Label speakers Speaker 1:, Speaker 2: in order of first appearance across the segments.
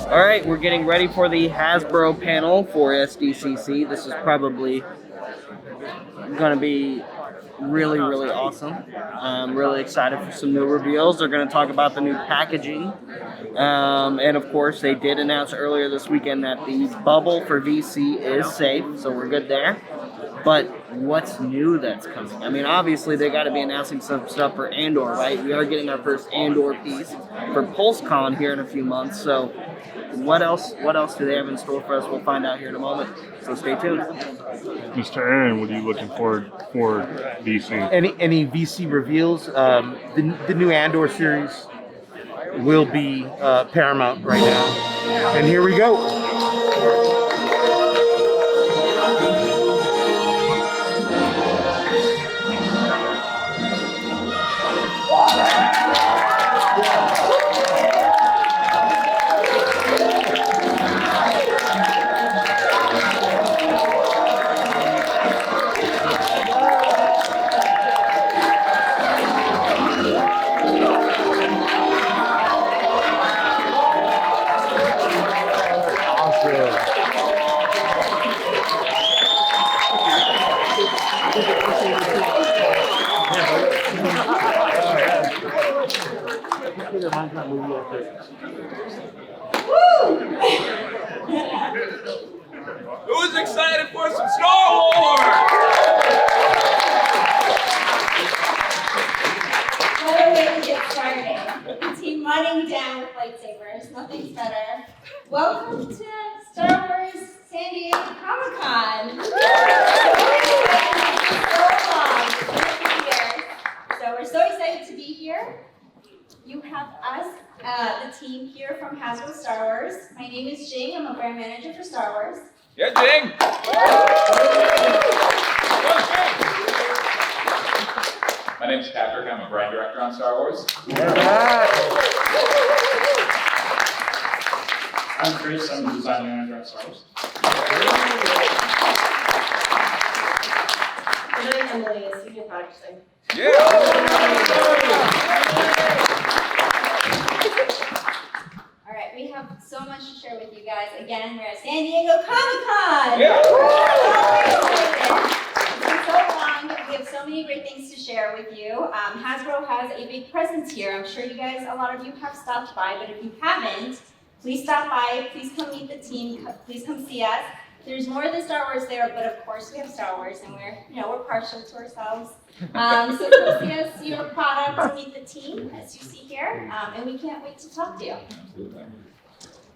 Speaker 1: All right, we're getting ready for the Hasbro panel for SDCC. This is probably going to be really, really awesome. I'm really excited for some new reveals. They're going to talk about the new packaging. And of course, they did announce earlier this weekend that the bubble for VC is safe, so we're good there. But what's new that's coming? I mean, obviously, they got to be announcing some stuff for Andor, right? We are getting our first Andor piece for PulseCon here in a few months, so what else do they have in store for us? We'll find out here in a moment, so stay tuned.
Speaker 2: Mr. Aaron, what are you looking forward for VC?
Speaker 3: Any VC reveals? The new Andor series will be paramount right now. And here we go.
Speaker 4: Who's excited for some Star Wars?
Speaker 5: What a way to get started. With the team running down with lightsabers. Nothing's better. Welcome to Star Wars San Diego Comic-Con. So we're so excited to be here. You have us, the team here from Hasbro Star Wars. My name is Jing. I'm a brand manager for Star Wars.
Speaker 4: Yeah, Jing.
Speaker 6: My name's Patrick. I'm a brand director on Star Wars.
Speaker 7: I'm Chris. I'm the design manager on Star Wars.
Speaker 5: And I'm Emily, a senior product designer. All right, we have so much to share with you guys. Again, we're at San Diego Comic-Con. It's been so long. We have so many great things to share with you. Hasbro has a big presence here. I'm sure you guys, a lot of you have stopped by, but if you haven't, please stop by. Please come meet the team. Please come see us. There's more than Star Wars there, but of course we have Star Wars, and we're partial to ourselves. So come see us, see our product, and meet the team, as you see here, and we can't wait to talk to you.
Speaker 6: Absolutely.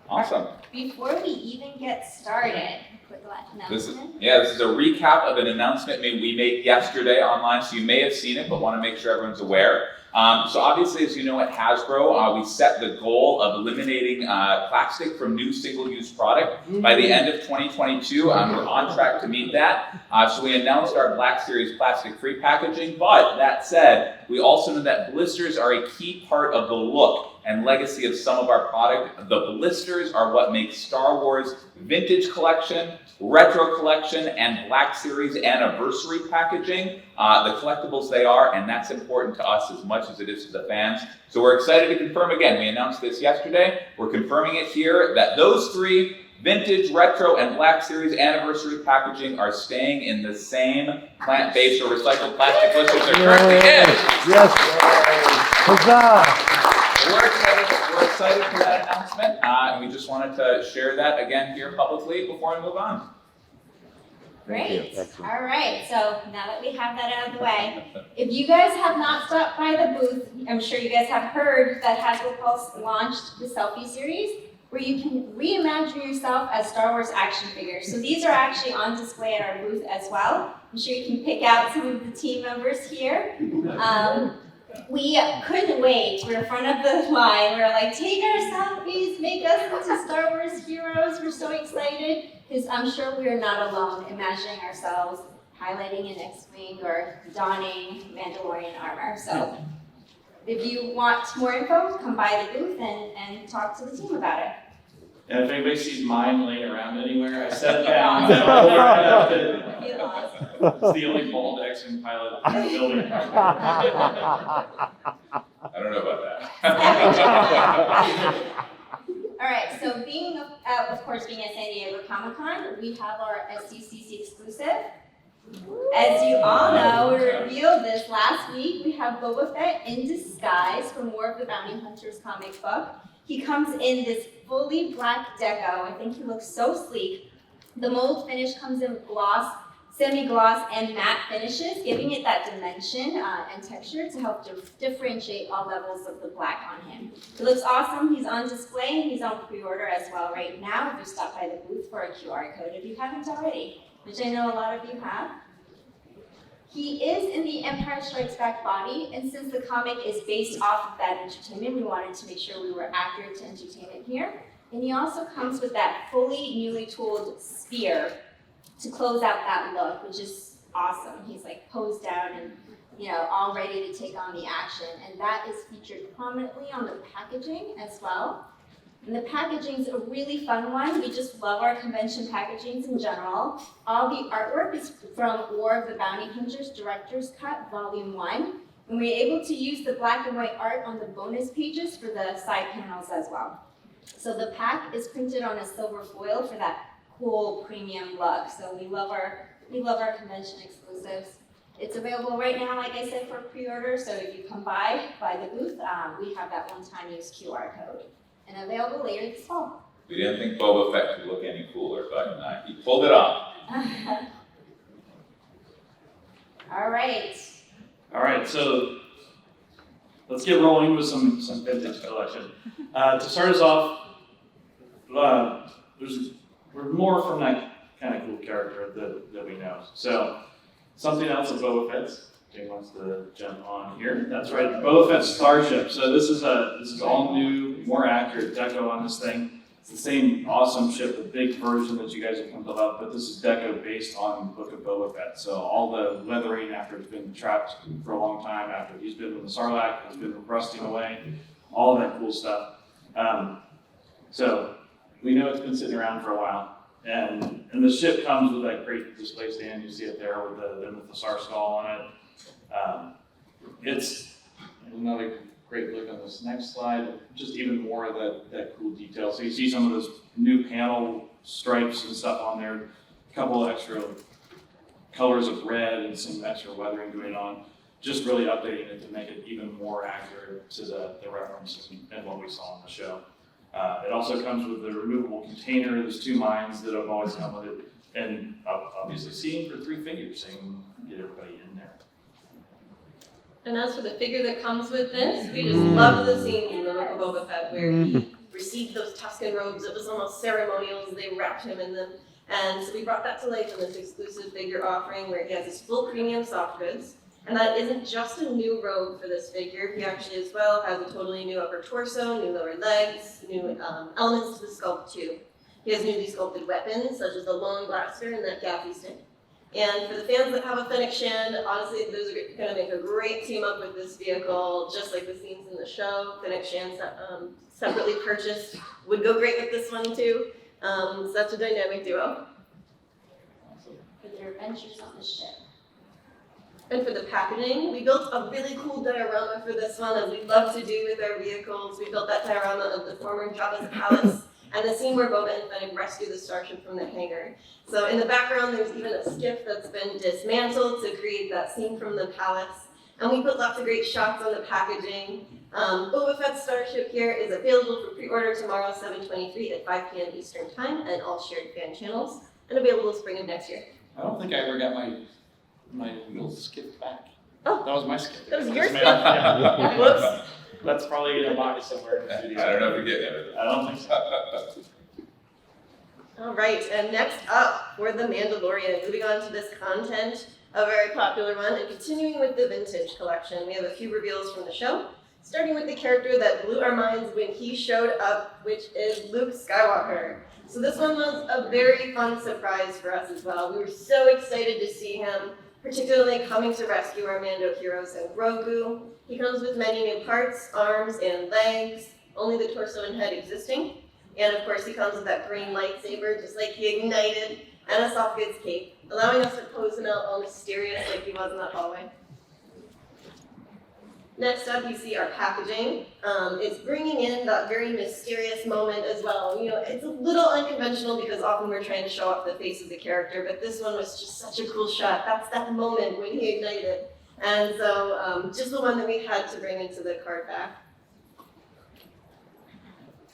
Speaker 6: Awesome.
Speaker 5: Before we even get started, quick announcement.
Speaker 6: This is a recap of an announcement we made yesterday online, so you may have seen it, but want to make sure everyone's aware. So obviously, as you know, at Hasbro, we set the goal of eliminating plastic from new single-use product by the end of 2022. We're on track to meet that. So we announced our Black Series plastic-free packaging, but that said, we also know that blisters are a key part of the look and legacy of some of our product. The blisters are what makes Star Wars Vintage Collection, Retro Collection, and Black Series Anniversary packaging the collectibles they are, and that's important to us as much as it is to the fans. So we're excited to confirm again, we announced this yesterday, we're confirming it here, that those three Vintage, Retro, and Black Series Anniversary packaging are staying in the same plant-based or recycled plastic blisters they're currently in.
Speaker 3: Yes. Huzzah!
Speaker 6: We're excited for that announcement, and we just wanted to share that again here publicly before we move on.
Speaker 5: Great. All right, so now that we have that out of the way, if you guys have not stopped by the booth, I'm sure you guys have heard that Hasbro Pulse launched the Selfie series, where you can reimagine yourself as Star Wars action figures. So these are actually on display at our booth as well. I'm sure you can pick out some of the team members here. We couldn't wait. We're in front of the line. We're like, take our selfies, make us into Star Wars heroes. We're so excited because I'm sure we are not alone imagining ourselves highlighting an X-Wing or donning Mandalorian armor. So if you want more info, come by the booth and talk to the team about it.
Speaker 7: And if anybody sees mine laying around anywhere, I set it down. It's the only bald X-Wing pilot in the building.
Speaker 6: I don't know about that.
Speaker 5: All right, so being of course, being at San Diego Comic-Con, we have our SDCC exclusive. As you all know, we revealed this last week. We have Boba Fett in disguise from War of the Bounty Hunters comic book. He comes in this fully black deco. I think he looks so sleek. The mold finish comes in gloss, semi-gloss, and matte finishes, giving it that dimension and texture to help differentiate all levels of the black on him. It looks awesome. He's on display and he's on pre-order as well right now. If you stop by the booth for a QR code if you haven't already, which I know a lot of you have. He is in the Empire Strikes Back body, and since the comic is based off of that entertainment, we wanted to make sure we were accurate to entertainment here. And he also comes with that fully newly tooled spear to close out that look, which is awesome. He's like posed down and, you know, all ready to take on the action. And that is featured prominently on the packaging as well. And the packaging's a really fun one. We just love our convention packagings in general. All the artwork is from War of the Bounty Hunters Director's Cut, Volume 1. And we're able to use the black and white art on the bonus pages for the side panels as well. So the pack is printed on a silver foil for that cool premium look. So we love our convention exclusives. It's available right now, like I said, for pre-order. So if you come by the booth, we have that one-time use QR code. And available later this fall.
Speaker 6: We didn't think Boba Fett could look any cooler, but he pulled it off.
Speaker 5: All right.
Speaker 7: All right, so let's get rolling with some vintage collection. To start us off, we're more from that kind of cool character that we know. So something else of Boba Fett's. Jay wants to jump on here. That's right, Boba Fett's Starship. So this is all new, more accurate deco on this thing. It's the same awesome ship, the big version that you guys have come to love, but this is deco based on the Book of Boba Fett. So all the leathering after it's been trapped for a long time, after he's been in the Sarlacc, it's been rusting away, all that cool stuff. So we know it's been sitting around for a while. And the ship comes with that great display stand. You see it there with the Sar skull on it. It's another great look on this next slide, just even more of that cool detail. So you see some of those new panel stripes and stuff on there, a couple of extra colors of red and some extra weathering going on, just really updating it to make it even more accurate to the references and what we saw on the show. It also comes with the removable container. There's 2 mines that have always come with it, and obviously seating for 3 figures, so you can get everybody in there.
Speaker 8: And as for the figure that comes with this, we just love the scene in the Book of Boba Fett where he received those Tusken robes. It was almost ceremonial as they wrapped him in them. And so we brought that to life in this exclusive figure offering where he has his full premium soft goods. And that isn't just a new robe for this figure. He actually as well has a totally new upper torso, new lower legs, new elements to the sculpt too. He has newly sculpted weapons such as the long blaster and that gaffy stick. And for the fans that have a Fennec Shand, honestly, those are going to make a great team up with this vehicle, just like the scenes in the show. Fennec Shand separately purchased would go great with this one too. Such a dynamic duo.
Speaker 5: For their adventures on the ship.
Speaker 8: And for the packaging, we built a really cool diorama for this one, as we love to do with our vehicles. We built that diorama of the former Jabba's palace and the scene where Boba and Fennec rescue the starship from the hangar. So in the background, there's even a skiff that's been dismantled to create that scene from the palace. And we put lots of great shots on the packaging. Boba Fett's Starship here is available for pre-order tomorrow, 7/23 at 5 p.m. Eastern Time, and all shared fan channels, and available spring of next year.
Speaker 7: I don't think I ever got my little skip back.
Speaker 8: Oh.
Speaker 7: That was my skip.
Speaker 8: That was your skip?
Speaker 7: Yeah.
Speaker 8: Whoops.
Speaker 7: That's probably in a box somewhere in the studio.
Speaker 6: I don't know if you're getting everything.
Speaker 7: I don't think so.
Speaker 8: All right, and next up for The Mandalorian, moving on to this content, a very popular one, and continuing with the vintage collection. We have a few reveals from the show, starting with the character that blew our minds when he showed up, which is Luke Skywalker. So this one was a very fun surprise for us as well. We were so excited to see him, particularly coming to rescue our Mando heroes and Grogu. He comes with many new parts, arms and legs, only the torso and head existing. And of course he comes with that green lightsaber, just like he ignited, and a soft goods cape, allowing us to pose him out all mysterious like he was in that hallway. Next up, you see our packaging. It's bringing in that very mysterious moment as well. You know, it's a little unconventional because often we're trying to show off the face of the character, but this one was just such a cool shot. That's that moment when he ignited. And so, just the one that we had to bring into the card back.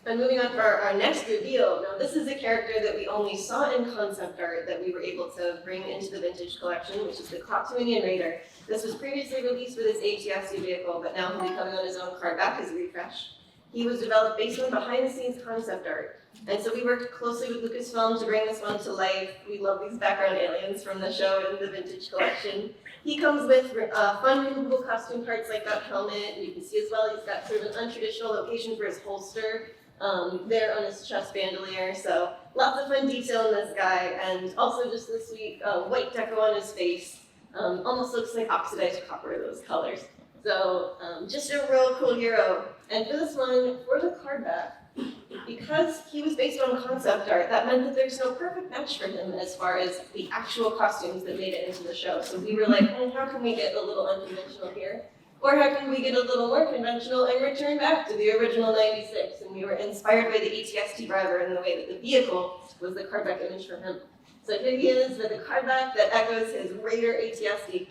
Speaker 8: And moving on for our next reveal. Now, this is a character that we only saw in concept art that we were able to bring into the vintage collection, which is the Clocktonian Raider. This was previously released with his ATSD vehicle, but now he'll be coming on his own card back as a refresh. He was developed based on behind-the-scenes concept art. And so we worked closely with Lucasfilm to bring this one to life. We love these background aliens from the show and the vintage collection. He comes with fun removable costume parts like that helmet. You can see as well he's got sort of an untraditional location for his holster. There on his chest bandolier, so lots of fun detail in this guy, and also just this sweet white deco on his face. Almost looks like oxidized copper, those colors. So just a real cool hero. And for this one, for the card back, because he was based on concept art, that meant that there's no perfect match for him as far as the actual costumes that made it into the show. So we were like, how can we get a little unconventional here? Or how can we get a little more conventional and return back to the original 96? And we were inspired by the ATST driver and the way that the vehicle was the cardback image for him. So here he is with a cardback that echoes his Raider ATST.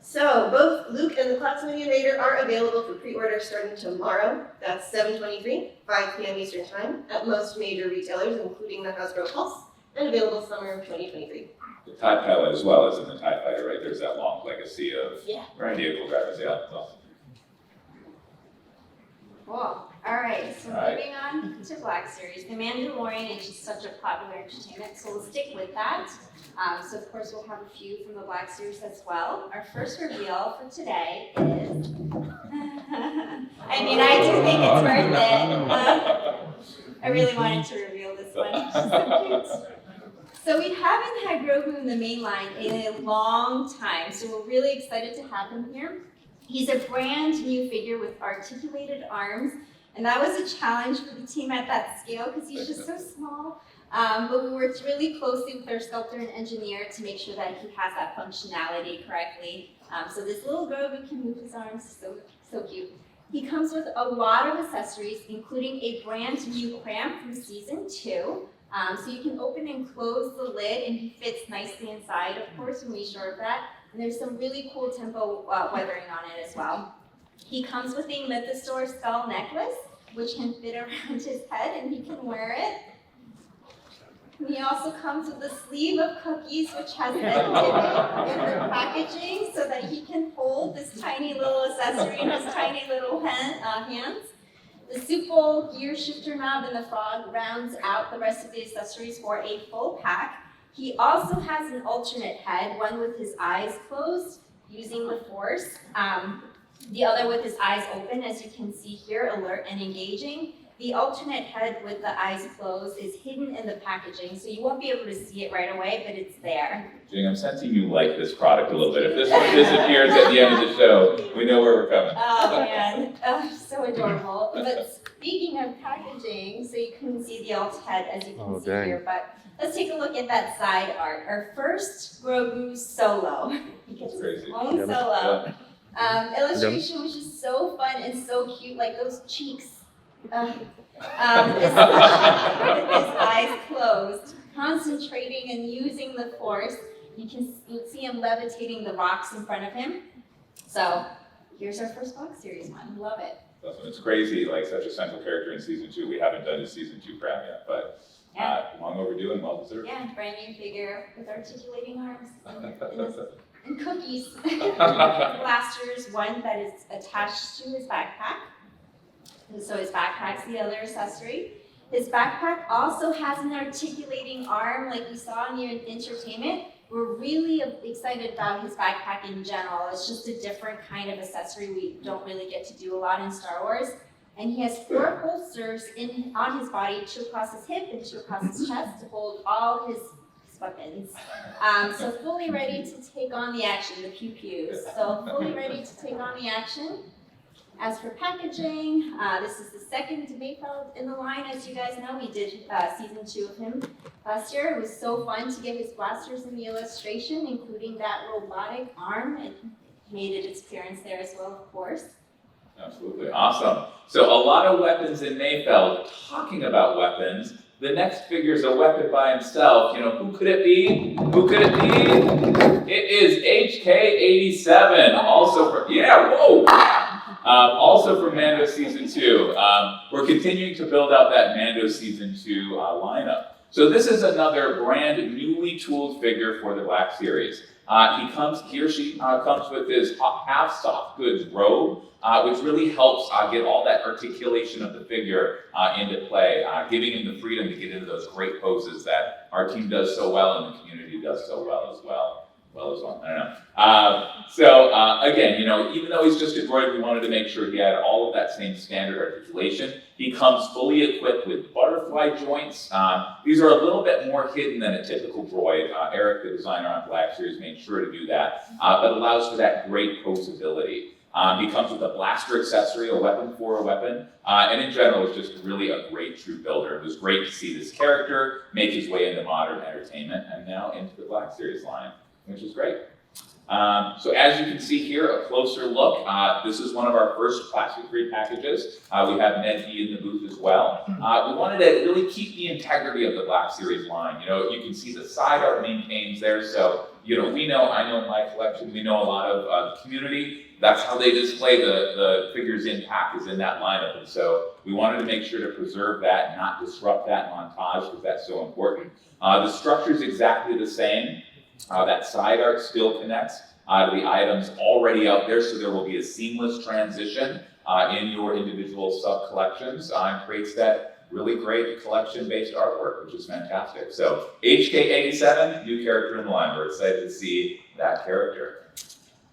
Speaker 8: So both Luke and the Clocktonian Raider are available for pre-order starting tomorrow. That's 7/23, 5 p.m. Eastern Time at most major retailers, including the Hasbro Pulse, and available summer of 2023.
Speaker 6: The TIE pilot as well as in the TIE fighter, right? There's that long legacy of vehicle drivers. Yeah, that's awesome.
Speaker 5: Cool. All right, so
Speaker 6: All right.
Speaker 5: moving on to Black Series. The Mandalorian is just such a popular entertainment, so we'll stick with that. So of course we'll have a few from the Black Series as well. Our first reveal for today is, I mean, I do think it's worth it. I really wanted to reveal this one. It's just so cute. So we haven't had Grogu in the main line in a long time, so we're really excited to have him here. He's a brand new figure with articulated arms, and that was a challenge for the team at that scale because he's just so small. But we worked really closely with our sculptor and engineer to make sure that he has that functionality correctly. So this little Grogu can move his arms, so cute. He comes with a lot of accessories, including a brand new clamp from season 2. So you can open and close the lid, and he fits nicely inside, of course, when we short that. And there's some really cool tempo weathering on it as well. He comes with a Mythosaur skull necklace, which can fit around his head, and he can wear it. And he also comes with a sleeve of cookies, which has a divot in the packaging, so that he can hold this tiny little accessory in his tiny little hands. The soup bowl, gear shifter knob, and the frog rounds out the rest of the accessories for a full pack. He also has an alternate head, one with his eyes closed, using the Force. The other with his eyes open, as you can see here, alert and engaging. The alternate head with the eyes closed is hidden in the packaging, so you won't be able to see it right away, but it's there.
Speaker 6: Jing, I'm sensing you like this product a little bit. If this one disappears at the end of the show, we know where we're coming.
Speaker 5: Oh man, so adorable. But speaking of packaging, so you couldn't see the alt head as you can see here, but let's take a look at that side art. Our first Grogu solo. He gets his own solo. Illustration, which is so fun and so cute, like those cheeks. With his eyes closed, concentrating and using the Force. You can see him levitating the rocks in front of him. So here's our first Black Series one. Love it.
Speaker 6: It's crazy, like such a central character in season 2. We haven't done his season 2 crown yet, but long overdue and well deserved.
Speaker 5: Yeah, brand new figure with articulating arms and cookies. Blasters, one that is attached to his backpack. So his backpack's the other accessory. His backpack also has an articulating arm like we saw in the entertainment. We're really excited about his backpack in general. It's just a different kind of accessory we don't really get to do a lot in Star Wars. And he has 4 holsters on his body, 2 across his hip and 2 across his chest to hold all his weapons. So fully ready to take on the action, the pew-pews. So fully ready to take on the action. As for packaging, this is the second Mayfeld in the line. As you guys know, we did season 2 of him last year. It was so fun to get his blasters in the illustration, including that robotic arm. And made its appearance there as well, of course.
Speaker 6: Absolutely, awesome. So a lot of weapons in Mayfeld. Talking about weapons, the next figure is a weapon by himself. You know, who could it be? Who could it be? It is HK87, also from, also from Mando Season 2. We're continuing to build out that Mando Season 2 lineup. So this is another brand newly tooled figure for the Black Series. He or she comes with his half soft goods robe, which really helps get all that articulation of the figure into play, giving him the freedom to get into those great poses that our team does so well and the community does so well as well. I don't know. Again, you know, even though he's just a droid, we wanted to make sure he had all of that same standard articulation. He comes fully equipped with butterfly joints. These are a little bit more hidden than a typical droid. Eric, the designer on Black Series, made sure to do that, but allows for that great posability. He comes with a blaster accessory, a weapon for a weapon, and in general is just really a great troop builder. It was great to see this character make his way into modern entertainment and now into the Black Series line, which is great. So as you can see here, a closer look. This is one of our first plastic-free packages. We have Ned D in the booth as well. We wanted to really keep the integrity of the Black Series line. You know, you can see the side art maintains there. So, you know, I know in my collection, we know a lot of community. That's how they display the figures in pack, is in that lineup. And so we wanted to make sure to preserve that and not disrupt that montage, because that's so important. The structure is exactly the same. That side art still connects to the items already out there, so there will be a seamless transition in your individual sub-collections, and creates that really great collection-based artwork, which is fantastic. So HK87, new character in the line. We're excited to see that character.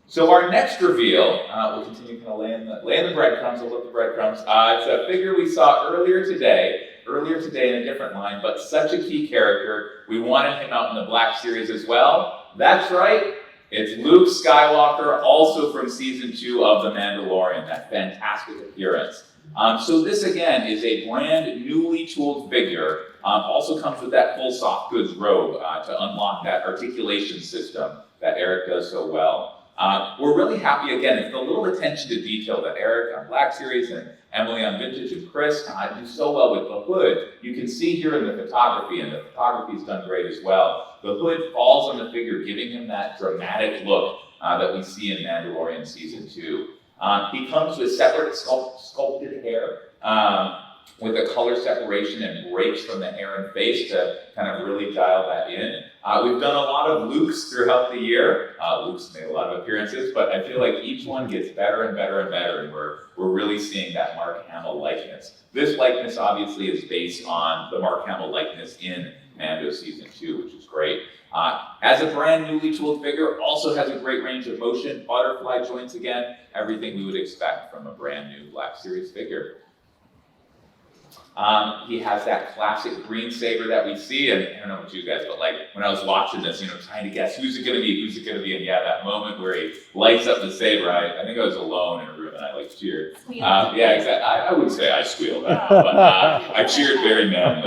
Speaker 6: So our next reveal, we'll continue kind of laying the breadcrumbs, we'll look the breadcrumbs. It's a figure we saw earlier today in a different line, but such a key character. We wanted him out in the Black Series as well. That's right, it's Luke Skywalker, also from Season 2 of The Mandalorian, that fantastic appearance. So this again is a brand newly tooled figure. Also comes with that full soft goods robe to unlock that articulation system that Eric does so well. We're really happy, again, it's the little attention to detail that Eric on Black Series and Emily on Vintage and Chris do so well with the hood. You can see here in the photography, and the photography's done great as well. The hood falls on the figure, giving him that dramatic look that we see in Mandalorian Season 2. He comes with separate sculpted hair, with a color separation and breaks from the hair and face to kind of really dial that in. We've done a lot of Lukes throughout the year. Luke's made a lot of appearances, but I feel like each one gets better and better and better, and we're really seeing that Mark Hamill likeness. This likeness obviously is based on the Mark Hamill likeness in Mando Season 2, which is great. As a brand newly tooled figure, also has a great range of motion, butterfly joints again, everything we would expect from a brand new Black Series figure. He has that classic green saber that we see, and I don't know about you guys, but like when I was watching this, you know, trying to guess who's it gonna be, and yeah, that moment where he lights up the saber, I think I was alone in a room and I like cheered. Yeah, exactly. I would say I squealed, but I cheered very manly.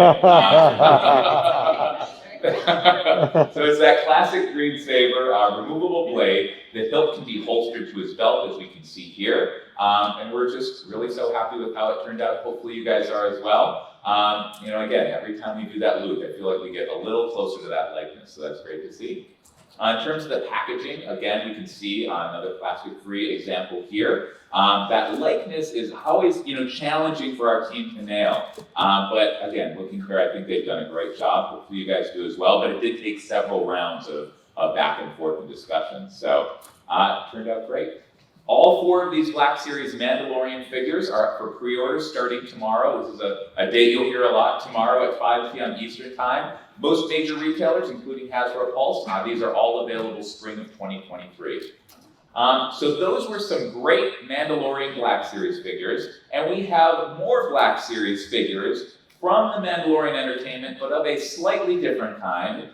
Speaker 6: So it's that classic green saber, removable blade. The hilt can be holstered to his belt, as we can see here. And we're just really so happy with how it turned out. Hopefully you guys are as well. You know, again, every time we do that loop, I feel like we get a little closer to that likeness, so that's great to see. In terms of the packaging, again, we can see another plastic-free example here. That likeness is always, you know, challenging for our team to nail. But again, looking here, I think they've done a great job. Hopefully you guys do as well. But it did take several rounds of back and forth and discussion. So it turned out great. All 4 of these Black Series Mandalorian figures are up for pre-orders starting tomorrow. This is a date you'll hear a lot, tomorrow at 5 p.m. Eastern Time. Most major retailers, including Hasbro Pulse, these are all available spring of 2023. So those were some great Mandalorian Black Series figures, and we have more Black Series figures from the Mandalorian Entertainment, but of a slightly different kind.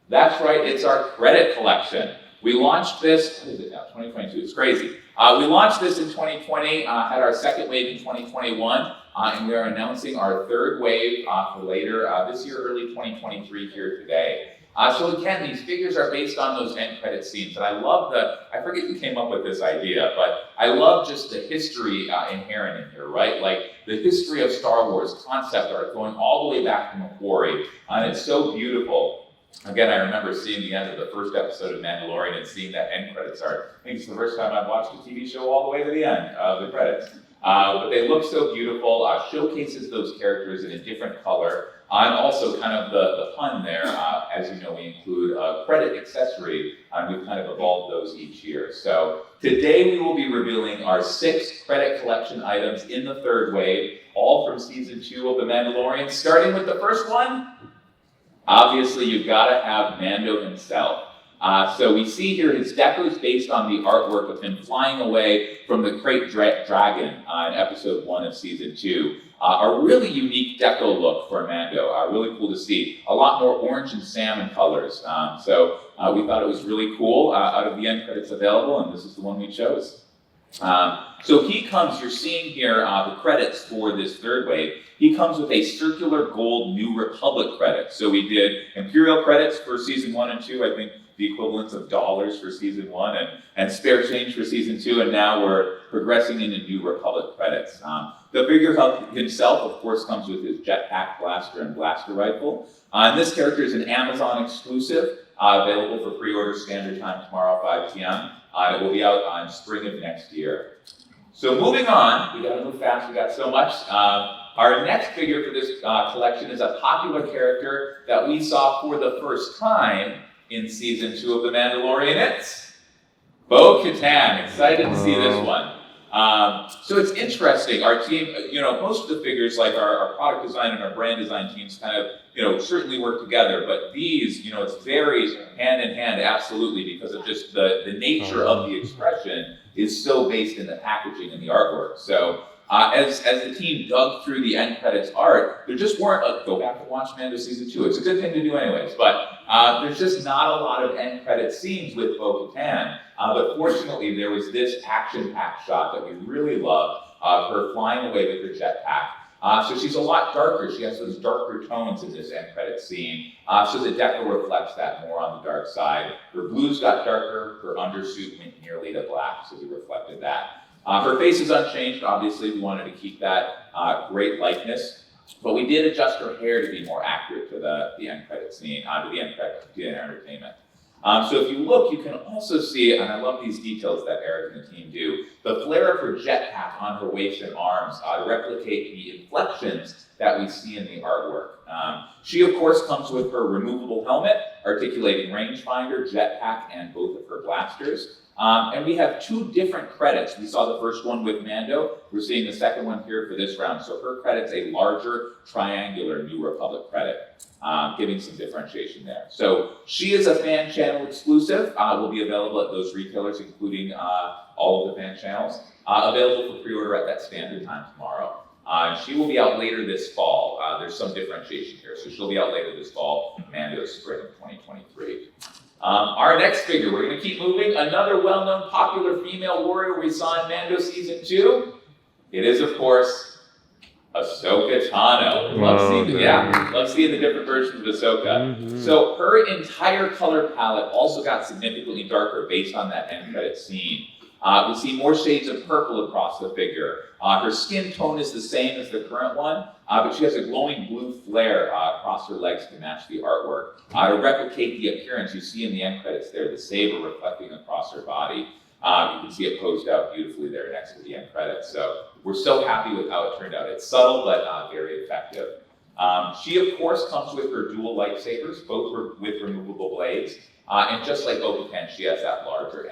Speaker 6: That's right, it's our credit collection. We launched this, what is it now, 2022, it's crazy. We launched this in 2020, had our second wave in 2021, and we are announcing our third wave for later this year, early 2023 here today. So again, these figures are based on those end credit scenes, and I love I forget who came up with this idea, but I love just the history inherent in here, right? Like the history of Star Wars concept art going all the way back to Macquarie, and it's so beautiful. Again, I remember seeing the end of the first episode of Mandalorian and seeing that end credits art. I think it's the first time I've watched a TV show all the way to the end of the credits. But they look so beautiful, showcases those characters in a different color. And also kind of the pun there, as you know, we include a credit accessory, and we've kind of evolved those each year. So today we will be revealing our 6 credit collection items in the third wave, all from season 2 of The Mandalorian, starting with the first one. Obviously, you've got to have Mando himself. So we see here his deco is based on the artwork of him flying away from the Krayt Dragon in episode 1 of season 2. A really unique deco look for Mando, really cool to see. A lot more orange and salmon colors. So we thought it was really cool out of the end credits available, and this is the one we chose. So he comes, you're seeing here the credits for this third wave. He comes with a circular gold New Republic credit. So we did Imperial credits for season 1 and 2, I think the equivalents of dollars for season 1, and spare change for season 2, and now we're progressing into New Republic credits. The figure himself, of course, comes with his jetpack blaster and blaster rifle. And this character is an Amazon exclusive, available for pre-order standard time tomorrow, 5 p.m. It will be out on spring of next year. So moving on, we gotta move fast, we got so much. Our next figure for this collection is a popular character that we saw for the first time in season 2 of The Mandalorian. It's Bo-Katan. Excited to see this one. So it's interesting. Our team, most of the figures, like our product design and our brand design teams kind of, certainly work together, but these, it's very hand in hand, absolutely, because of just the nature of the expression is so based in the packaging and the artwork. So as the team dug through the end credits art, there just weren't, go back and watch Mando season 2. It's a good thing to do anyways, but there's just not a lot of end credit scenes with Bo-Katan. But fortunately, there was this action-packed shot that we really loved, her flying away with her jetpack. So she's a lot darker. She has those darker tones in this end credit scene. So the deco reflects that more on the dark side. Her blues got darker, her undersuit went nearly to black, so we reflected that. Her face is unchanged, obviously. We wanted to keep that great likeness. But we did adjust her hair to be more accurate to the end credit scene, to the end credit, to the entertainment. So if you look, you can also see, and I love these details that Eric and the team do, the flare of her jetpack on her waist and arms to replicate the inflections that we see in the artwork. She, of course, comes with her removable helmet, articulating rangefinder, jetpack, and both of her blasters. And we have 2 different credits. We saw the first one with Mando. We're seeing the second one here for this round. So her credit's a larger, triangular New Republic credit, giving some differentiation there. So she is a fan channel exclusive. Will be available at those retailers, including all of the fan channels. Available for pre-order at that standard time tomorrow. She will be out later this fall. There's some differentiation here. So she'll be out later this fall, Mando spring of 2023. Our next figure, we're going to keep moving. Another well-known popular female warrior we saw in Mando Season 2. It is, of course, Ahsoka Tano. Love seeing the different versions of Ahsoka. Mm-hmm. So her entire color palette also got significantly darker based on that end credit scene. We see more shades of purple across the figure. Her skin tone is the same as the current one, but she has a glowing blue flare across her legs to match the artwork. To replicate the appearance you see in the end credits there, the saber reflecting across her body. You can see it posed out beautifully there next to the end credits. So we're so happy with how it turned out. It's subtle, but very effective. She, of course, comes with her dual lightsabers, both with removable blades. And just like Bo-Katan, she has that larger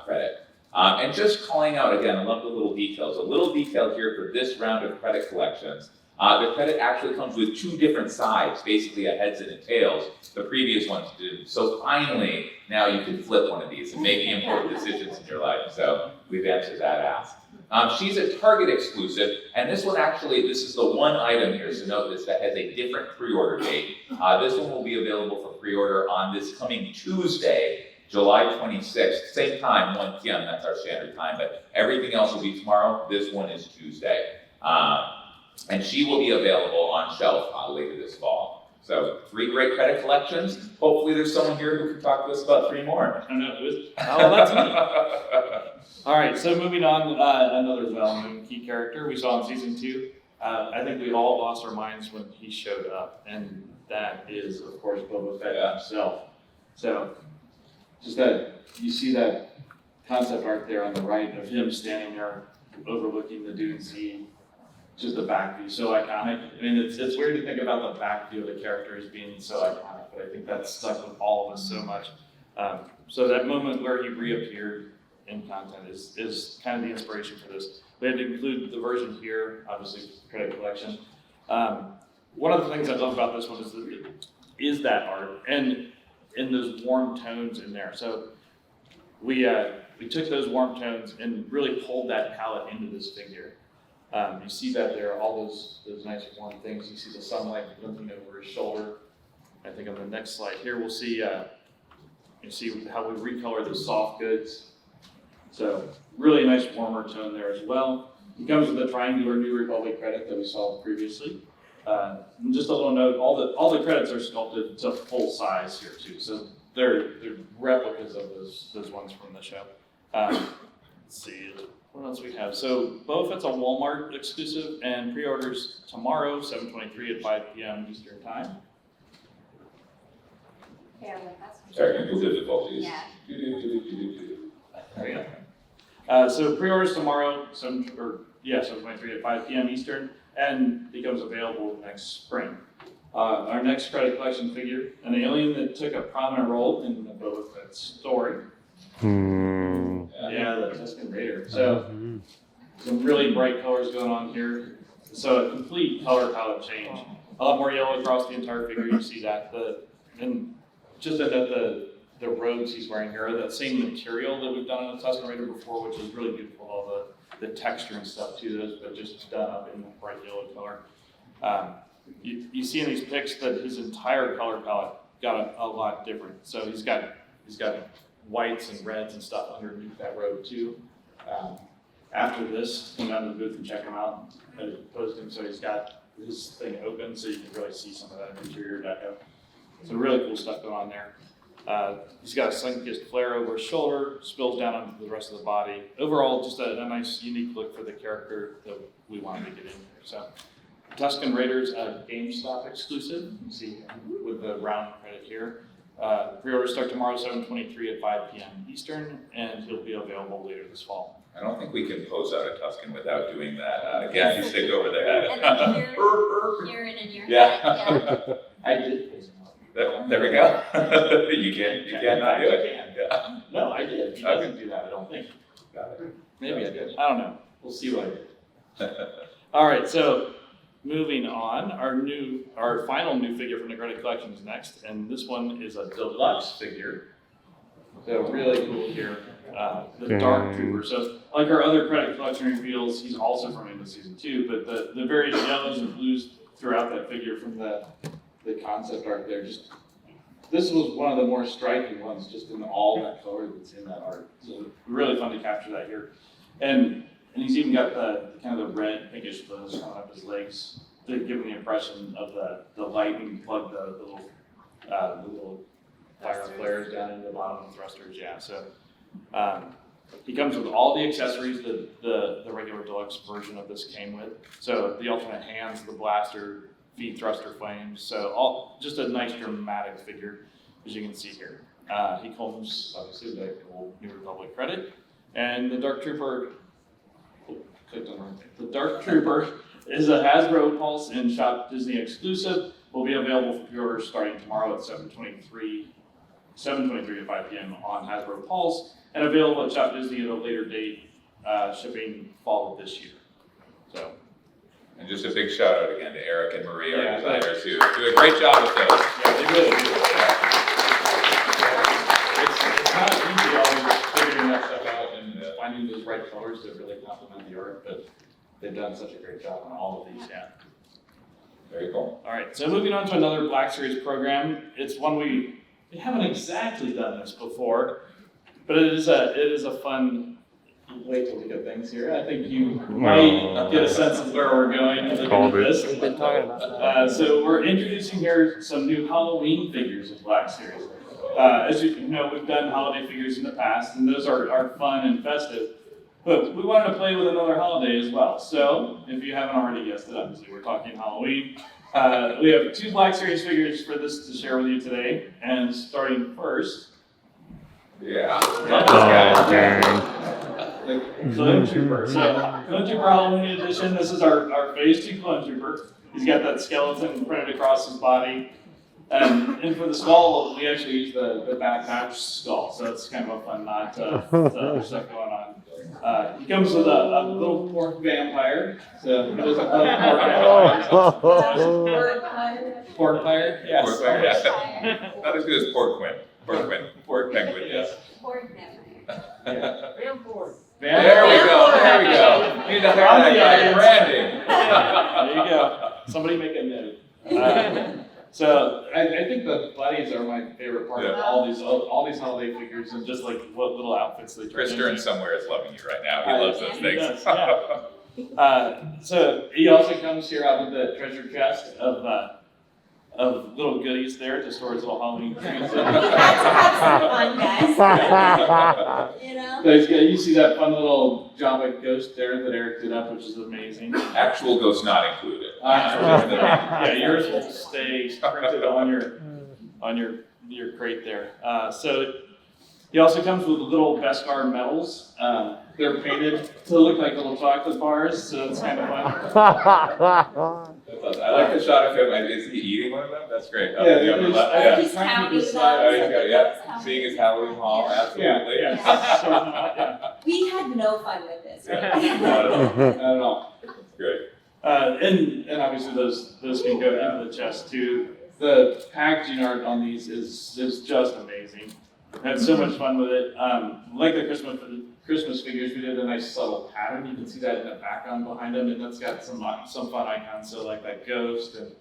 Speaker 6: credit. And just calling out, again, I love the little details. A little detail here for this round of credit collections. The credit actually comes with 2 different sides, basically a heads and a tails. The previous ones didn't. So finally, now you can flip one of these and make the important decisions in your life. So we've answered that ask. She's a Target exclusive, and this one actually, this is the one item here, so note this, that has a different pre-order date. This one will be available for pre-order on this coming Tuesday, July 26th, same time, 1 p.m., that's our standard time, but everything else will be tomorrow. This one is Tuesday. And she will be available on shelf later this fall. So 3 great credit collections. Hopefully there's someone here who can talk to us about 3 more.
Speaker 7: I know, that's me. All right, so moving on, another well-known key character we saw in season 2. I think we all lost our minds when he showed up, and that is, of course, Boba Fett himself. So, just that, you see that concept art there on the right of him standing there overlooking the Dune Sea, just the back view, so iconic. I mean, it's weird to think about the back view of the character as being so iconic, but I think that's stuck with all of us so much. So that moment where he reappeared in content is kind of the inspiration for this. We had to include the version here, obviously credit collection. One of the things I love about this one is that art and those warm tones in there. So we took those warm tones and really pulled that palette into this figure. You see that there, all those nice warm things. You see the sunlight glinting over his shoulder. I think on the next slide here, we'll see you see how we recolor the soft goods. So really nice warmer tone there as well. He comes with the triangular New Republic credit that we saw previously. And just a little note, all the credits are sculpted to full size here too. So they're replicas of those ones from the show. Let's see, what else we have? So Boba Fett's a Walmart exclusive, and pre-orders tomorrow, 7/23 at 5 p.m. Eastern Time.
Speaker 5: Bear with us.
Speaker 6: Technical difficulties.
Speaker 5: Yeah.
Speaker 7: There we go. So pre-orders tomorrow, 7/23 at 5 p.m. Eastern, and becomes available next spring. Our next credit collection figure, an alien that took a prominent role in the Boba Fett story. Yeah, the Tusken Raider. So some really bright colors going on here. So a complete color palette change. A lot more yellow across the entire figure. You see that. And just that the robes he's wearing here are that same material that we've done on the Tusken Raider before, which is really beautiful. All the texture and stuff too, those, but just done up in bright yellow color. You see in these pics that his entire color palette got a lot different. So he's got whites and reds and stuff underneath that robe too. After this, come down to the booth and check him out. I posted him so he's got his thing open so you can really see some of that interior deco. So really cool stuff going on there. He's got a sun-kissed flare over his shoulder, spills down onto the rest of the body. Overall, just a nice, unique look for the character that we wanted to get in here. So, Tusken Raiders, a GameStop exclusive. You see with the round credit here. Pre-orders start tomorrow, 7/23 at 5 p.m. Eastern, and he'll be available later this fall.
Speaker 6: I don't think we can pose out a Tusken without doing that. Gaffy stick over the head.
Speaker 5: And then here and in your
Speaker 6: Yeah.
Speaker 5: head.
Speaker 7: I did.
Speaker 6: There we go. you can't not do it. Yeah.
Speaker 7: No, I did. He doesn't do that, I don't think.
Speaker 6: Got it.
Speaker 7: Maybe I did. I don't know. We'll see what I did. All right, so moving on, our final new figure from the credit collection is next, and this one is a deluxe figure. So really cool here, the Dark Trooper. So like our other credit collection reveals, he's also from into season 2, but the various yellows and blues throughout that figure from the concept art there, this was one of the more striking ones, just in all that color that's in that art. So really fun to capture that here. And he's even got the kind of the red pinkish bows coming up his legs to give him the impression of the light when you plug the little fire flares down into the bottom of the thrusters. Yeah, so he comes with all the accessories that the regular deluxe version of this came with. So the alternate hands, the blaster, feed thruster flames. So just a nice dramatic figure, as you can see here. He comes obviously with the old New Republic credit, and the Dark Trooper. The Dark Trooper is a Hasbro Pulse and Shop Disney exclusive. Will be available for pre-orders starting tomorrow at 7/23 at 5 p.m. on Hasbro Pulse, and available at Shop Disney at a later date, shipping fall of this year. So.
Speaker 6: And just a big shout out again to Eric and Marie, our
Speaker 7: Yeah,
Speaker 6: designers, who do a great job with those.
Speaker 7: Yeah, they really do. It's not easy always figuring that stuff out and finding those right colors that really complement the art, but they've done such a great job on all of these. Yeah.
Speaker 6: Very cool.
Speaker 7: All right, so moving on to another Black Series program. It's one we haven't exactly done this before, but it is a fun wait till we get things here. I think you might get a sense of where we're going looking at this.
Speaker 1: We've been talking about that.
Speaker 7: So we're introducing here some new Halloween figures of Black Series. As you know, we've done holiday figures in the past, and those are fun and festive. But we wanted to play with another holiday as well. So if you haven't already guessed it, obviously we're talking Halloween. We have 2 Black Series figures for this to share with you today. And starting first.
Speaker 6: Yeah.
Speaker 7: The Clone Trooper. So, Clone Trooper Halloween Edition. This is our Phase 2 Clone Trooper. He's got that skeleton printed across his body. And for the skull, we actually use the back patch skull. So it's kind of a fun nod to other stuff going on. He comes with a little pork vampire. So he doesn't love pork vampires. Pork fire? Yes.
Speaker 6: Pork fire, yeah. Not as good as pork quin. Pork penguin, yes.
Speaker 5: Pork vampire.
Speaker 7: Yeah.
Speaker 6: There we go. Need to hire that guy in branding.
Speaker 7: There you go. Somebody make a note. So I think the buddies are my favorite part of all these holiday figures, and just like what little outfits they turn
Speaker 6: Chris
Speaker 7: into.
Speaker 6: Stern somewhere is loving you right now. He loves those
Speaker 7: He
Speaker 6: things.
Speaker 7: does, yeah. So he also comes here out with the treasure chest of little goodies there to store his little Halloween trees.
Speaker 5: We had to have some fun, guys. You know?
Speaker 7: So you see that fun little Java ghost there that Eric did up, which is amazing.
Speaker 6: Actual ghost not included.
Speaker 7: Yeah, yours will stay printed on your crate there. So he also comes with little Beskar medals. They're painted to look like little chocolate bars, so it's kind of fun.
Speaker 6: I like the shot of him. Is he eating one of them? That's great.
Speaker 7: Yeah,
Speaker 6: The upper left.
Speaker 5: He's counting them.
Speaker 6: Oh, he's got, yeah. Seeing his Halloween haul, absolutely.
Speaker 7: Yeah.
Speaker 5: We had no fun with this, right?
Speaker 6: Not at all.
Speaker 7: Not at all.
Speaker 6: That's great.
Speaker 7: And obviously those can go into the chest too. The packaging art on these is just amazing. I had so much fun with it. Like the Christmas figures, we did a nice subtle pattern. You can see that in the background behind them, and that's got some fun icons. So like that ghost and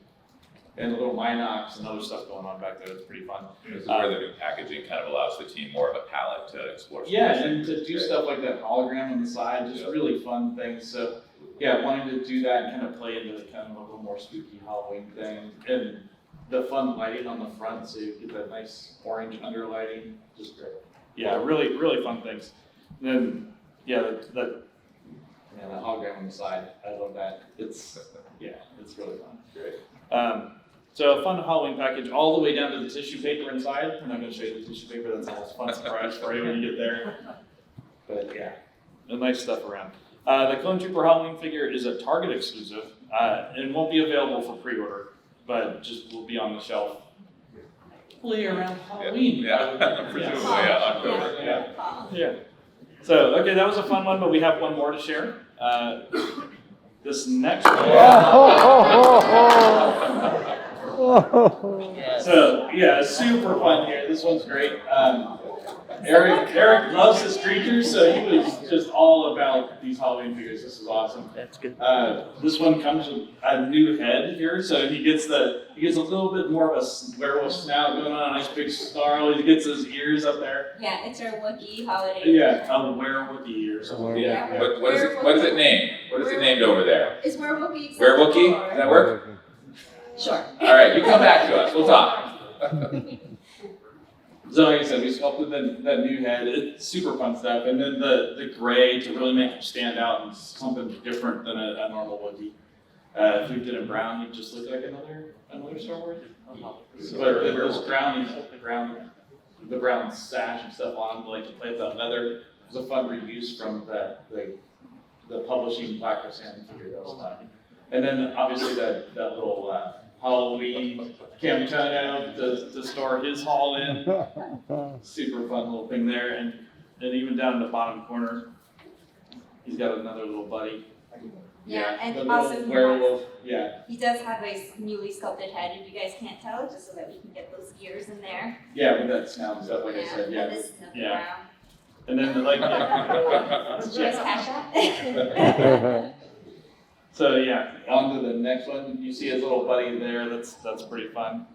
Speaker 7: a little Minox and other stuff going on back there. It's pretty fun.
Speaker 6: This is where the new packaging kind of allows the team more of a palette to explore.
Speaker 7: Yeah, and to do stuff like that hologram on the side, just really fun things. So yeah, wanting to do that and kind of play into the kind of a little more spooky Halloween thing, and the fun lighting on the front, so you get that nice orange underlighting, just great. Yeah, really, really fun things. And then the hologram on the side, I love that. It's really fun.
Speaker 6: Great.
Speaker 7: So a fun Halloween package all the way down to the tissue paper inside. I'm not going to show you the tissue paper. That's always a fun surprise for you when you get there. But yeah, the nice stuff around. The Clone Trooper Halloween figure is a Target exclusive and won't be available for pre-order, but just will be on the shelf hopefully around Halloween.
Speaker 6: Presumably, October.
Speaker 7: Yeah. So, okay, that was a fun one, but we have one more to share. This next one. So, yeah, super fun here. This one's great. Eric loves his creatures, so he was just all about these Halloween figures. This is awesome.
Speaker 1: That's good.
Speaker 7: This one comes with a new head here, so he gets a little bit more of a werewolf snout going on, a nice big snarl. He gets his ears up there.
Speaker 5: Yeah, it's our Wookiee holiday.
Speaker 7: Yeah, a werewolf ears.
Speaker 5: Yeah.
Speaker 6: What is it named? What is it named over there?
Speaker 5: Is Werewookie?
Speaker 6: Werewookie? Does that work?
Speaker 5: Sure.
Speaker 6: All right, you come back to us. We'll talk.
Speaker 7: So like I said, we sculpted that new head. It's super fun stuff. And then the gray to really make him stand out and something different than a normal Wookiee. If we did a brown, he'd just look like another Star Wars. But those the brown sash and stuff on him, like to play with that leather. It was a fun reuse from the publishing Black Sand figure that was done. And then obviously that little Halloween Camtono to store his haul in. Super fun little thing there. And even down in the bottom corner, he's got another little buddy.
Speaker 5: Yeah, and
Speaker 7: the
Speaker 5: also
Speaker 7: little werewolf. Yeah.
Speaker 5: he does have a newly sculpted head, if you guys can't tell, just so that we can get those ears in there.
Speaker 7: Yeah, with that snout and stuff, like I said, yeah.
Speaker 5: And this is nothing
Speaker 7: Yeah.
Speaker 5: brown.
Speaker 7: And then
Speaker 5: Did you guys catch that?
Speaker 7: So yeah, on to the next one. You see his little buddy there. That's pretty fun.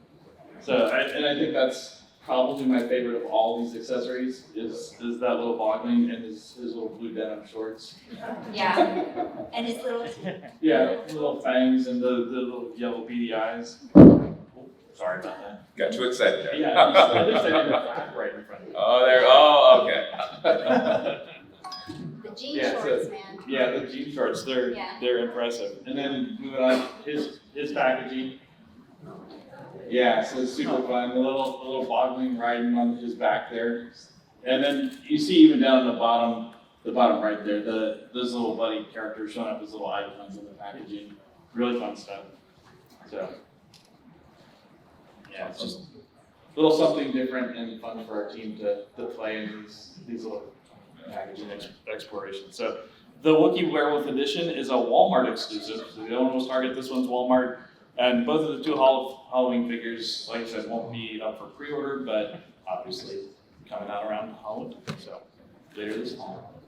Speaker 7: So I think that's probably my favorite of all these accessories is that little boggling and his little blue denim shorts.
Speaker 5: Yeah. And his little.
Speaker 7: Yeah, little fangs and the little yellow beady eyes. Oh, sorry about that.
Speaker 6: Got too excited there.
Speaker 7: Yeah, I just had a flag right in front of me.
Speaker 6: Oh, okay.
Speaker 5: The jean
Speaker 7: Yeah,
Speaker 5: shorts,
Speaker 7: so-
Speaker 5: man.
Speaker 7: Yeah, the jean shorts, they're impressive. And then moving on, his packaging. Yeah, so it's super fun. The little boggling riding on his back there. And then you see even down the bottom right there, those little buddy characters showing up as little icons in the packaging. Really fun stuff. So yeah, it's just a little something different and fun for our team to play in these little packaging explorations. So the Wookiee Werewolf Edition is a Walmart exclusive. So the only one's Target, this one's Walmart. And both of the two Halloween figures, like I said, won't be up for pre-order, but obviously coming out around Halloween. So later this fall.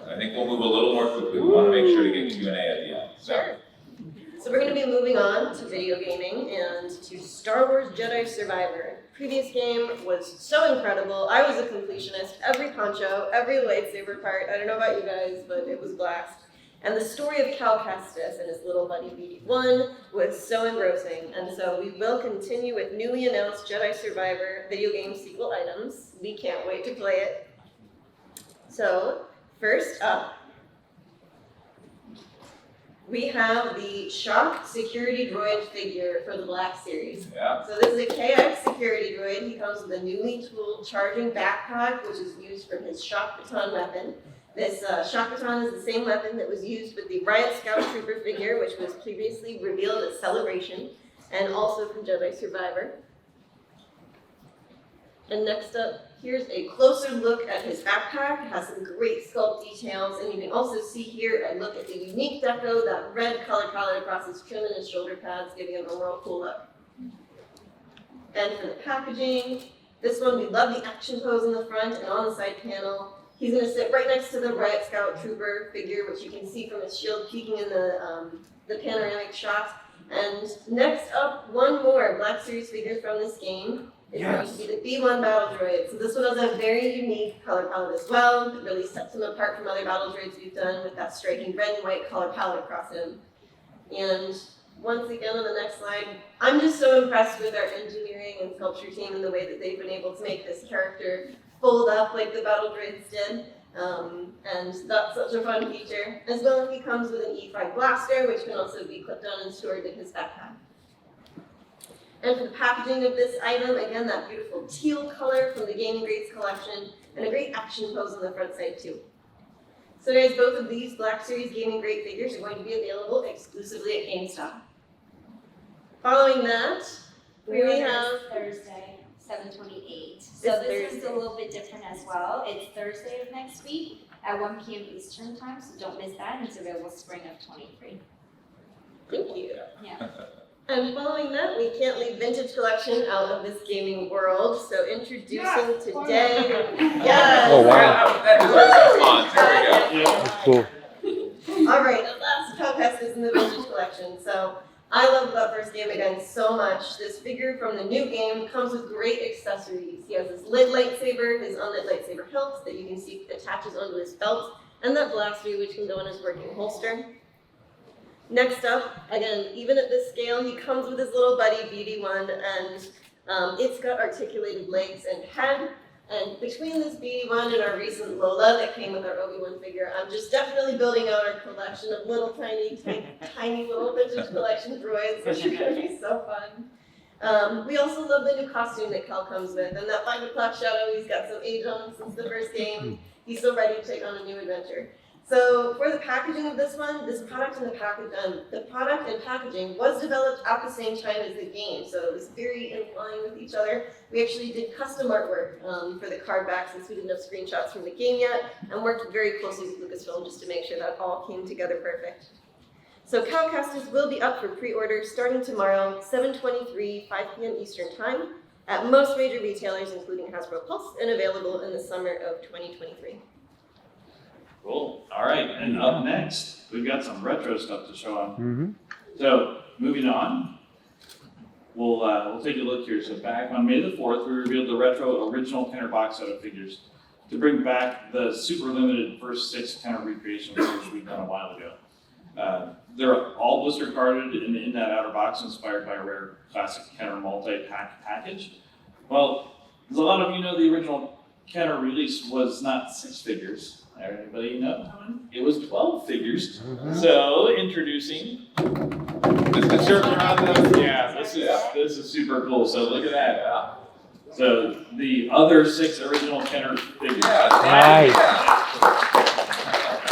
Speaker 6: I think we'll move a little more quickly. We want to make sure to get Q&A at the end. So.
Speaker 8: So we're going to be moving on to video gaming and to Star Wars Jedi Survivor. Previous game was so incredible. I was a completionist. Every poncho, every lightsaber part. I don't know about you guys, but it was blast. And the story of Cal Kestis and his little buddy BD-1 was so engrossing. And so we will continue with newly announced Jedi Survivor video game sequel items. We can't wait to play it. So first up, we have the Shock Security Droid figure for the Black Series.
Speaker 6: Yeah.
Speaker 8: So this is a KX security droid. He comes with a newly tooled charging backpack, which is used for his shock baton weapon. This shock baton is the same weapon that was used with the Riot Scout Trooper figure, which was previously revealed at Celebration, and also from Jedi Survivor. And next up, here's a closer look at his backpack. It has some great sculpt details, and you can also see here a look at the unique deco, that red color palette across his trim and his shoulder pads, giving him a real cool look. And for the packaging, this one, we love the action pose in the front and on the side panel. He's going to sit right next to the Riot Scout Trooper figure, which you can see from his shield peeking in the panoramic shot. And next up, one more Black Series figure from this game. It's going to be the B1 Battle Droid. So this one has a very unique color palette as well. It really sets him apart from other battle droids we've done with that striking red and white color palette across him. And once again on the next slide, I'm just so impressed with our engineering and sculpture team and the way that they've been able to make this character fold up like the battle droids did. And that's such a fun feature. As well as he comes with an E5 blaster, which can also be clipped on and stored in his backpack. And for the packaging of this item, again, that beautiful teal color from the Gaming Grades collection, and a great action pose on the front side too. So guys, both of these Black Series Gaming Grade figures are going to be available exclusively at GameStop. Following that, we have
Speaker 5: Thursday, 7/28. So this is a little bit different as well. It's Thursday of next week at 1 p.m. Eastern time, so don't miss that. It's available spring of 23.
Speaker 8: Thank you.
Speaker 5: Yeah.
Speaker 8: And following that, we can't leave Vintage Collection out of this gaming world. So introducing today, yes.
Speaker 3: Oh, wow.
Speaker 6: That deserves a response. There we go.
Speaker 3: That's cool.
Speaker 8: All right, the last contest is in the Vintage Collection. So I love that first game again so much. This figure from the new game comes with great accessories. He has his lit lightsaber, his unlit lightsaber hilt that you can see attaches onto his belt, and that blaster which can go in his working holster. Next up, again, even at this scale, he comes with his little buddy BD-1, and it's got articulated legs and head. And between this BD-1 and our recent Lola that came with our Obi-Wan figure, I'm just definitely building out our collection of little tiny little Vintage Collection droids, which are going to be so fun. We also love the new costume that Cal comes with, and that 5 o'clock shadow, he's got some age on him since the first game. He's so ready to take on a new adventure. So for the packaging of this one, this product and the product and packaging was developed at the same time as the game, so it was very in line with each other. We actually did custom artwork for the card back since we didn't have screenshots from the game yet, and worked very closely with Lucasfilm just to make sure that all came together perfect. So Cal Kestis will be up for pre-order starting tomorrow, 7/23, 5 p.m. Eastern Time, at most major retailers, including Hasbro Pulse, and available in the summer of 2023.
Speaker 7: Cool. All right, and up next, we've got some retro stuff to show on. So, moving on. we'll take a look here. So back on May the 4th, we revealed the retro original Kenner box set of figures to bring back the super limited first 6 Kenner recreations which we've done a while ago. They're all blister carded in that outer box, inspired by a rare classic Kenner multi-pack package. Well, as a lot of you know, the original Kenner release was not 6 figures. Everybody know how many? It was 12 figures. So introducing. Yeah, this is super cool. So look at that. So the other 6 original Kenner figures.
Speaker 3: Nice.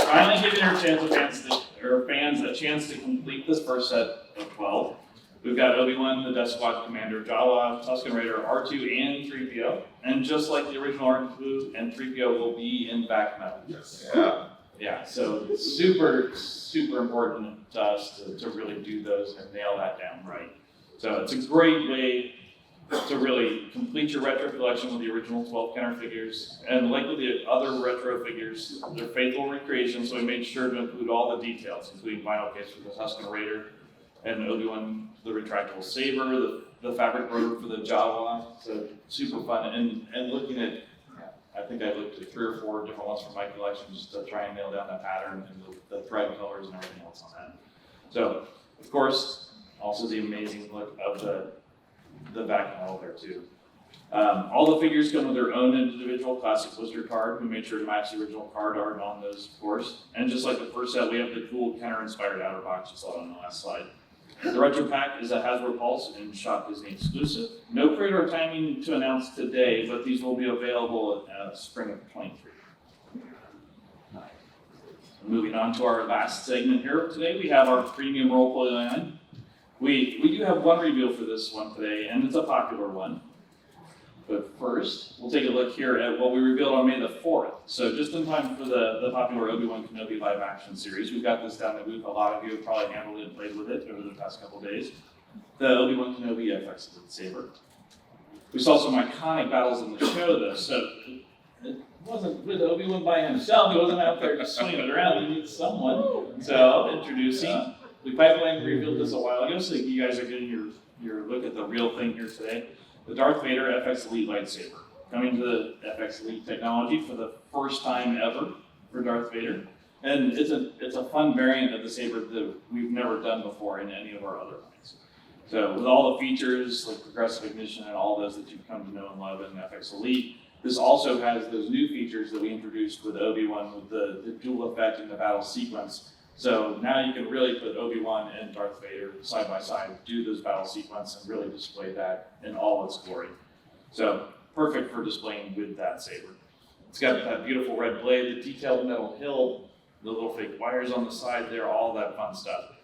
Speaker 7: Finally giving our fans a chance to complete this first set of 12. We've got Obi-Wan, the Death Squad Commander, Jawa, Tusken Raider, R2, and 3PO. And just like the original R2 and 3PO will be in back metal.
Speaker 6: Yes.
Speaker 7: Yeah, so it's super, super important to us to really do those and nail that down right. So it's a great way to really complete your retro collection with the original 12 Kenner figures. And like with the other retro figures, they're faithful recreations, so we made sure to include all the details, including vinyl case for the Tusken Raider, and Obi-Wan, the retractable saber, the fabric robe for the Jawa. So super fun. And looking at, I think I looked at 3 or 4 different ones from my collection just to try and nail down the pattern and the thread colors and everything else on that. So, of course, also the amazing look of the back panel there too. All the figures come with their own individual classic blister card. We made sure to match the original card art on those, of course. And just like the first set, we have the cool Kenner-inspired outer box you saw on the last slide. The retro pack is a Hasbro Pulse and Shop Disney exclusive. No pre-order timing to announce today, but these will be available spring of 23. Moving on to our last segment here today, we have our premium role-play line. We do have one reveal for this one today, and it's a popular one. But first, we'll take a look here at what we revealed on May the 4th. So just in time for the popular Obi-Wan Kenobi live action series. We've got this down the booth. A lot of you have probably handled it and played with it over the past couple of days. The Obi-Wan Kenobi FX lightsaber. We saw some iconic battles in the show though, so it wasn't with Obi-Wan by himself. He wasn't out there just swinging it around. He needs someone. So introducing, we pipeline revealed this a while ago, so you guys are getting your look at the real thing here today. The Darth Vader FX Elite lightsaber, coming to the FX Elite technology for the first time ever for Darth Vader. And it's a fun variant of the saber that we've never done before in any of our other lines. So with all the features like progressive ignition and all those that you've come to know and love in FX Elite, this also has those new features that we introduced with Obi-Wan with the dual effect in the battle sequence. So now you can really put Obi-Wan and Darth Vader side by side, do this battle sequence, and really display that in all its glory. So perfect for displaying with that saber. It's got that beautiful red blade, the detailed metal hilt, the little fake wires on the side there, all that fun stuff.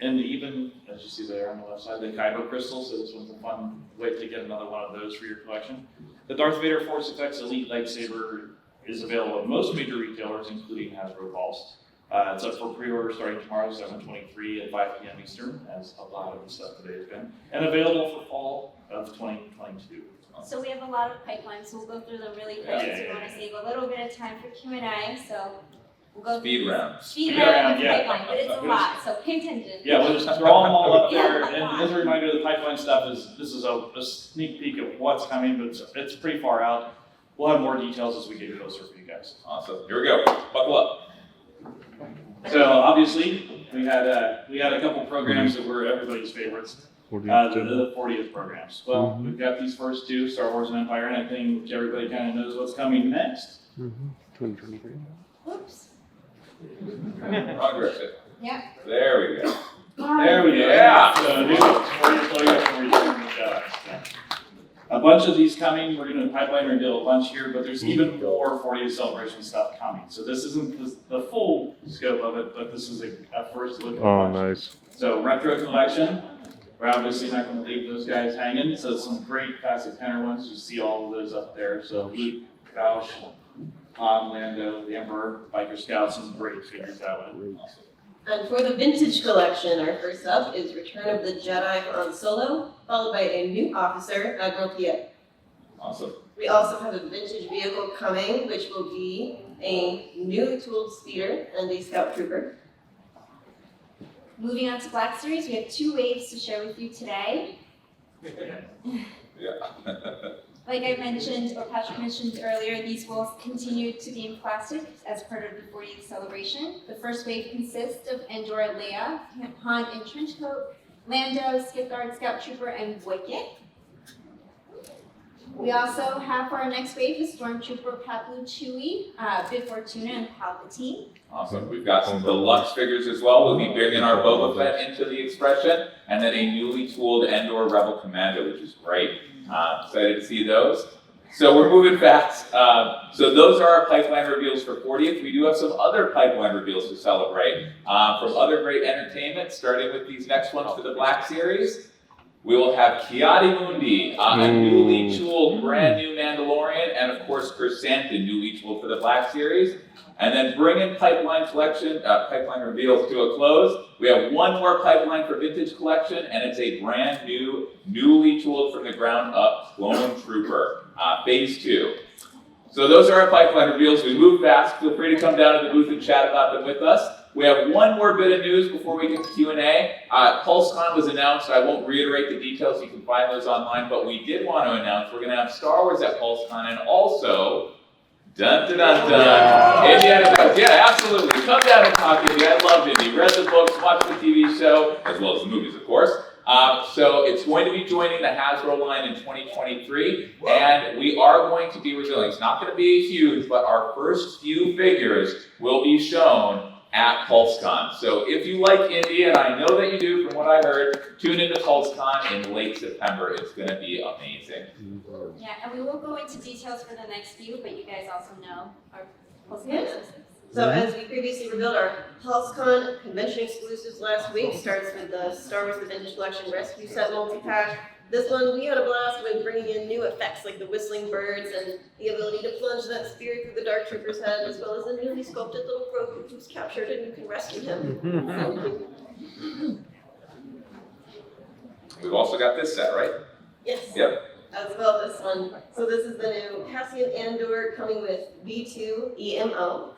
Speaker 7: And even, as you see there on the left side, the Kyber crystal, so this one's a fun way to get another one of those for your collection. The Darth Vader Force Effects Elite lightsaber is available at most major retailers, including Hasbro Pulse. It's up for pre-order starting tomorrow, 7/23 at 5 p.m. Eastern, as a lot of the stuff today has been, and available for fall of 2022.
Speaker 5: So we have a lot of pipelines, so we'll go through them really quick because we want to save a little bit of time for Q&A. So we'll go
Speaker 6: Speed round.
Speaker 5: Speed round of pipeline, but it's a lot, so pay attention.
Speaker 7: Yeah, we'll just throw them all up there. And as a reminder, the pipeline stuff this is a sneak peek of what's coming, but it's pretty far out. We'll have more details as we get closer for you guys.
Speaker 6: Awesome. Here we go. Buckle up.
Speaker 7: So obviously, we had a couple programs that were everybody's favorites. The 40th programs. Well, we've got these first two, Star Wars and Empire, and I think everybody kind of knows what's coming next.
Speaker 3: 2023.
Speaker 5: Whoops.
Speaker 6: Progress it.
Speaker 5: Yeah.
Speaker 6: There we go.
Speaker 7: There we go.
Speaker 6: Yeah.
Speaker 7: So new 40th a bunch of these coming. We're going to pipeline reveal a bunch here, but there's even more 40th celebration stuff coming. So this isn't the full scope of it, but this is a first look at
Speaker 2: Oh, nice.
Speaker 7: So retro collection. We're obviously not going to leave those guys hanging. So some great classic Kenner ones. You see all of those up there. So Luke, Bausch, Han, Lando, the Emperor, Biker Scouts, some great figures that way.
Speaker 8: And for the vintage collection, our first up is Return of the Jedi Han Solo, followed by a new officer, Admiral Piet.
Speaker 6: Awesome.
Speaker 8: We also have a vintage vehicle coming, which will be a new tooled speeder and a scout trooper.
Speaker 5: Moving on to Black Series, we have 2 waves to share with you today.
Speaker 6: Yeah.
Speaker 5: Like I mentioned, or Patrick mentioned earlier, these will continue to be in plastic as part of the 40th celebration. The first wave consists of Endor Leia, Han in trench coat, Lando, Skipguard, Scout Trooper, and Wicket. We also have for our next wave the Stormtrooper, Papu, Chewie, Bib Fortuna, and Palpatine.
Speaker 6: Awesome. We've got some deluxe figures as well. We'll be bringing our Boba Fett into the expression, and then a newly tooled Endor Rebel Commando, which is great. Excited to see those. So we're moving fast. So those are our pipeline reveals for 40th. We do have some other pipeline reveals to celebrate from other great entertainment, starting with these next ones for the Black Series. We will have Ki-Adi-Mundi, a newly tooled brand new Mandalorian, and of course Chrysanthemum, newly tooled for the Black Series. And then bringing pipeline reveals to a close. We have one more pipeline for Vintage Collection, and it's a brand new, newly tooled from the ground up Clone Trooper, Phase 2. So those are our pipeline reveals. We move fast. Feel free to come down to the booth and chat about them with us. We have one more bit of news before we get to Q&A. PulseCon was announced. I won't reiterate the details. You can find those online. But we did want to announce we're going to have Star Wars at PulseCon, and also, dun dun dun dun, Indiana Jones. Yeah, absolutely. Come down and talk to me. I love Indy. Read the books, watched the TV show, as well as the movies, of course. So it's going to be joining the Hasbro line in 2023, and we are going to be revealing. It's not going to be huge, but our first few figures will be shown at PulseCon. So if you like Indy, and I know that you do from what I heard, tune into PulseCon in late September. It's going to be amazing.
Speaker 5: Yeah, and we will go into details for the next few, but you guys also know our PulseCon
Speaker 8: Yeah.
Speaker 5: exclusives.
Speaker 8: So as we previously revealed, our PulseCon convention exclusives last week starts with the Star Wars The Vintage Collection Rescue Set multi-pack. This one, we had a blast with bringing in new effects like the whistling birds and the ability to plunge that spear through the Dark Trooper's head, as well as a newly sculpted little Grogu who's captured and you can rescue him.
Speaker 6: We've also got this set, right?
Speaker 8: Yes.
Speaker 6: Yep.
Speaker 8: As well this one. So this is the new Cassian Andor coming with V2 EMO.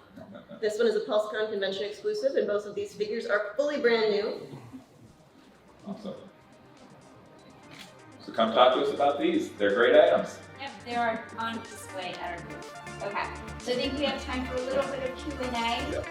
Speaker 8: This one is a PulseCon convention exclusive, and both of these figures are fully brand new.
Speaker 6: Awesome. So come talk to us about these. They're great items.
Speaker 5: Yep, they are on display at our booth. Okay, so I think we have time for a little bit of Q&A.
Speaker 6: Yep.